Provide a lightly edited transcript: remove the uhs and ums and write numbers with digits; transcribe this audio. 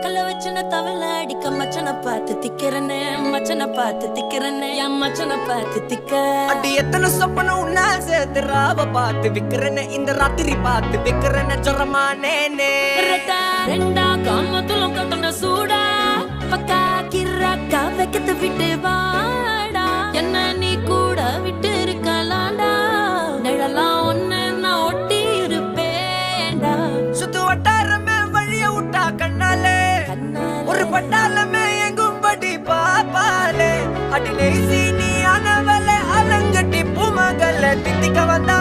கல்ல வச்சன தவள அடிக்க மச்சனை பார்த்து திக்கிறனே மச்சனை பார்த்து திக்கிறனே என் மச்சனை பார்த்து திக்க அடி எத்தனை சொப்பன உன்னா சேர்த்து ராவ பார்த்து விக்கிறனே இந்த ராத்திரி பார்த்து விக்கிறனே ஜொரமானே ரெண்டா காமத்துல கட்டண சூடா பக்கா கிராக்கா வைக்கத்து விட்டு வாடா என்ன நீ கூட விட்டு இருக்கலாண்டா நிழலாம் ஒன்னு நான் ஒட்டி இருப்பேன்டா சுத்து வட்டாரமே வழிய விட்டா கண்ணாலே ஒரு பட்டாளமே எங்கும்படி பாப்பாலே அடி நெய்சி நீ அனவலே அலங்கட்டி பூமகள தித்திக்க வந்த